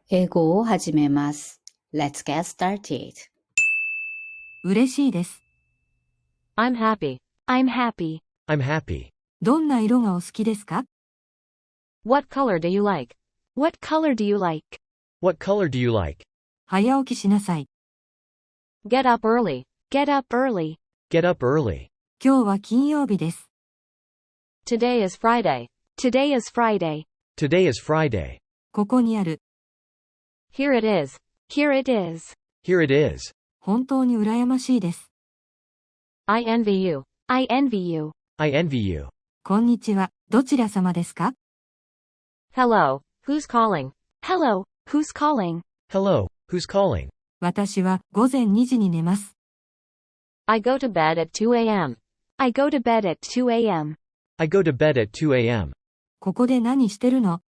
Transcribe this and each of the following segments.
英語を始めます。Let's get started. 嬉しいです。I'm happy. I'm happy. I'm happy. どんな色がお好きですか？ What color do you like? What color do you like? What color do you like? 早起きしなさい。Get up early. Get up early. Get up early. 今日は金曜日です。Today is Friday. Today is Friday. Today is Friday. ここにある。Here it is. Here it is. Here it is. 本当に羨ましいです。I envy you. I envy you. I envy you. こんにちは。どちら様ですか？ Hello. Who's calling? Hello, who's calling? Hello, who's calling? 私は午前2時に寝ます。I go to bed at 2 a.m. I go to bed at 2 a.m. I go to bed at 2 a.m. ここで何してるの？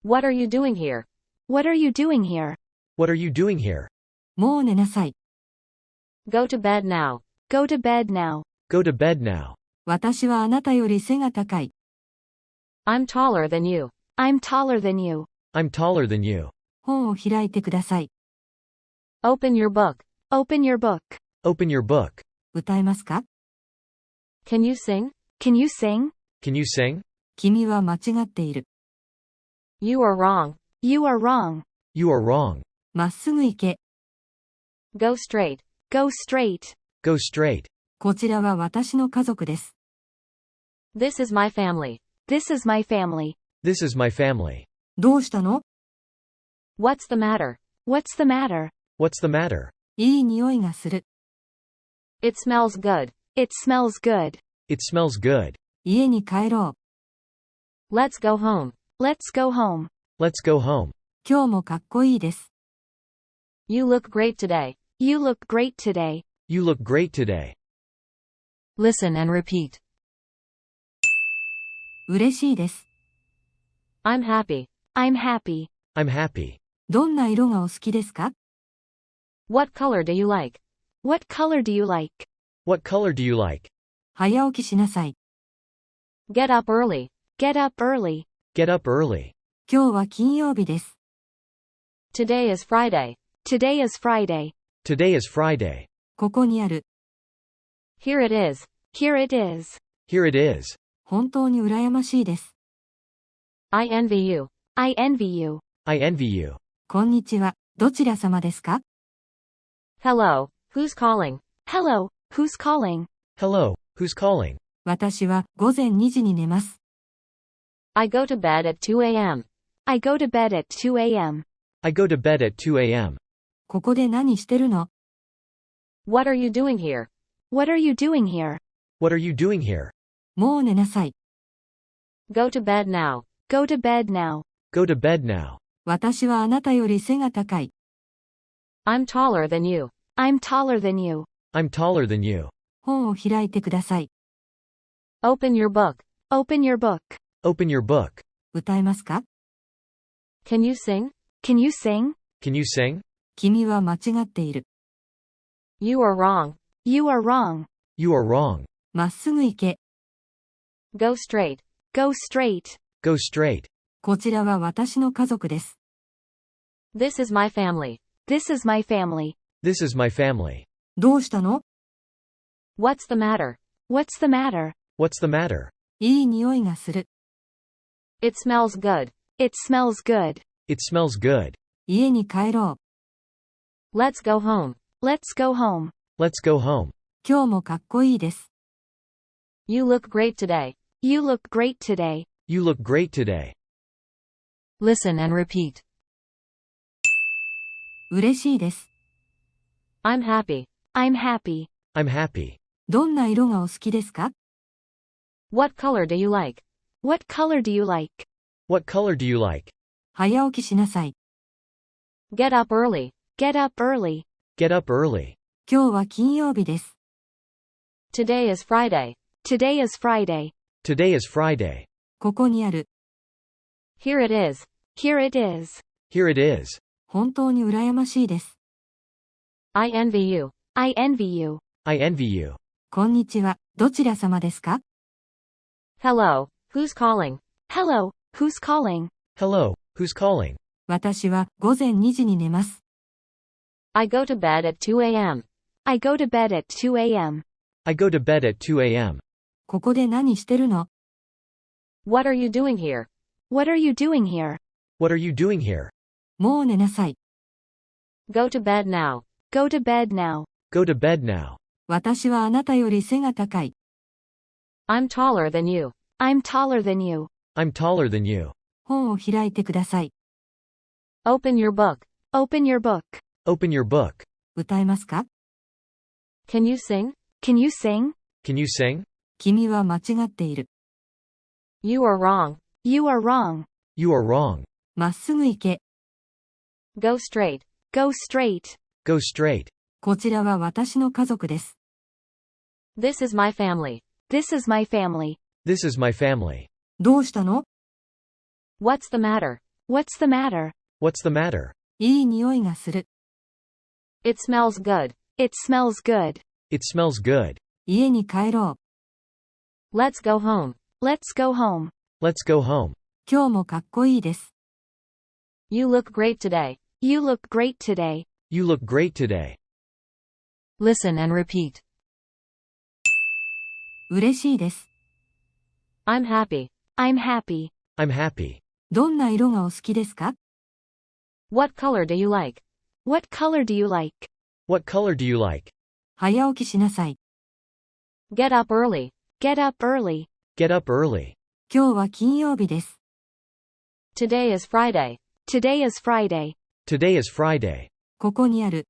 What are you doing here? What are you doing here? What are you doing here? もう寝なさい。Go to bed now. Go to bed now. Go to bed now. 私はあなたより背が高い。I'm taller than you. I'm taller than you. I'm taller than you. 本を開いてください。Open your book. Open your book. Open your book. 歌えますか？ Can you sing? Can you sing? Can you sing? 君は間違っている。You are wrong. You are wrong. You are wrong. まっすぐ行け。Go straight. Go straight. Go straight. こちらは私の家族です。This is my family. This is my family. This is my family. どうしたの？ What's the matter? What's the matter? What's the matter? いい匂いがする。It smells good. It smells good. It smells good. 家に帰ろう。 Let's go home. Let's go home. Let's go home. 今日もかっこいいです。 You look great today. You look great today. You look great today. Listen and repeat. 嬉しいです。 I'm happy. I'm happy. I'm happy. どんな色がお好きですか？ What color do you like? What color do you like? What color do you like? 早起きしなさい。 Get up early. Get up early. Get up early. 今日は金曜日です。 Today is Friday. Today is Friday. Today is Friday. ここにある。 Here it is. Here it is. Here it is. 本当に羨ましいです。 I envy you. I envy you. I envy you. こんにちは。どちら様ですか？ Hello. Who's calling? Hello, who's calling? Hello, who's calling? 私は午前2時に寝ます。 I go to bed at 2 a.m. I go to bed at 2 a.m. I go to bed at 2 a.m. ここで何してるの？ What are you doing here? What are you doing here? What are you doing here? もう寝なさい。 Go to bed now. Go to bed now. Go to bed now. 私はあなたより背が高い。 I'm taller than you. I'm taller than you. I'm taller than you. 本を開いてください。 Open your book. Open your book. Open your book. 歌えますか？ Can you sing? Can you sing? Can you sing? 君は間違っている。 You are wrong. You are wrong. You are wrong. まっすぐ行け。 Go straight. Go straight. Go straight. こちらは私の家族です。 This is my family. This is my family. This is my family. どうしたの？ What's the matter? What's the matter? What's the matter? いい匂いがする。 It smells good. It smells good. It smells good. 家に帰ろう。 Let's go home. Let's go home. Let's go home. 今日もかっこいいです。 You look great today. You look great today. You look great today. Listen and repeat. 嬉しいです。 I'm happy. I'm happy. I'm happy. どんな色がお好きですか？ What color do you like? What color do you like? What color do you like? 早起きしなさい。 Get up early. Get up early. Get up early. 今日は金曜日です。 Today is Friday. Today is Friday. Today is Friday. ここにある。 Here it is. Here it is. Here it is. 本当に羨ましいです。 I envy you. I envy you. I envy you. こんにちは。どちら様ですか？ Hello. Who's calling? Hello, who's calling? Hello, who's calling? 私は午前2時に寝ます。I go to bed at 2 a.m. I go to bed at 2 a.m. I go to bed at 2 a.m. ここで何してるの？ What are you doing here? What are you doing here? What are you doing here? もう寝なさい。Go to bed now. Go to bed now. Go to bed now. 私はあなたより背が高い。I'm taller than you. I'm taller than you. I'm taller than you. 本を開いてください。Open your book. Open your book. Open your book. 歌えますか？ Can you sing? Can you sing? Can you sing? 君は間違っている。You are wrong. You are wrong. You are wrong. まっすぐ行け。Go straight. Go straight. Go straight. こちらは私の家族です。This is my family. This is my family. This is my family. どうしたの？ What's the matter? What's the matter? What's the matter? いい匂いがする。It smells good. It smells good. It smells good. 家に帰ろう。 Let's go home. Let's go home. Let's go home. 今日もかっこいいです。You look great today. You look great today. You look great today. Listen and repeat. 嬉しいです。I'm happy. I'm happy. I'm happy. どんな色がお好きですか？ What color do you like? What color do you like? What color do you like? 早起きしなさい。Get up early. Get up early. Get up early. 今日は金曜日です。Today is Friday. Today is Friday. Today is Friday. ここにある。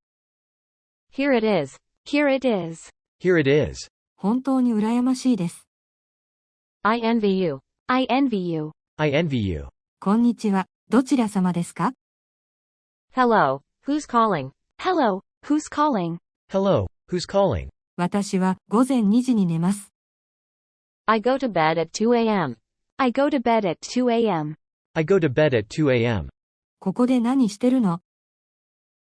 Here it is. Here it is. Here it is. 本当に羨ましいです。I envy you. I envy you. I envy you. こんにちは。どちら様ですか？ Hello. Who's calling? Hello. Who's calling? Hello. Who's calling? 私は午前2時に寝ます。I go to bed at 2 a.m. I go to bed at 2 a.m. I go to bed at 2 a.m. ここで何してるの？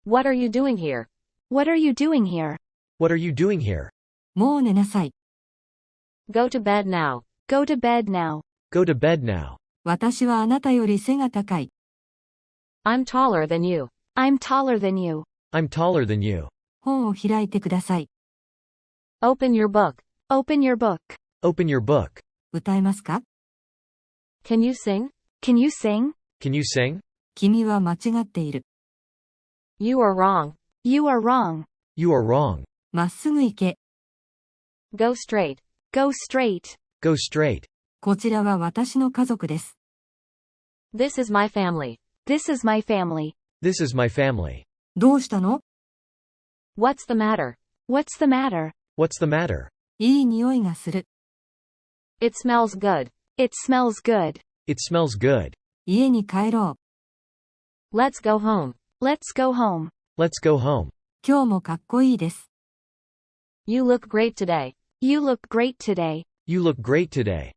What are you doing here? What are you doing here? What are you doing here? もう寝なさい。 Go to bed now. Go to bed now. Go to bed now. 私はあなたより背が高い。I'm taller than you. I'm taller than you. I'm taller than you. 本を開いてください。Open your book. Open your book. Open your book. 歌えますか？ Can you sing? Can you sing? Can you sing? 君は間違っている。You are wrong. You are wrong. You are wrong. まっすぐ行け。Go straight. Go straight. Go straight. こちらは私の家族です。This is my family. This is my family. This is my family. どうしたの？ What's the matter? What's the matter? What's the matter? いい匂いがする。 It smells good. It smells good. It smells good. 家に帰ろう。 Let's go home. Let's go home. Let's go home. 今日もかっこいいです。 You look great today. You look great today. You look great today.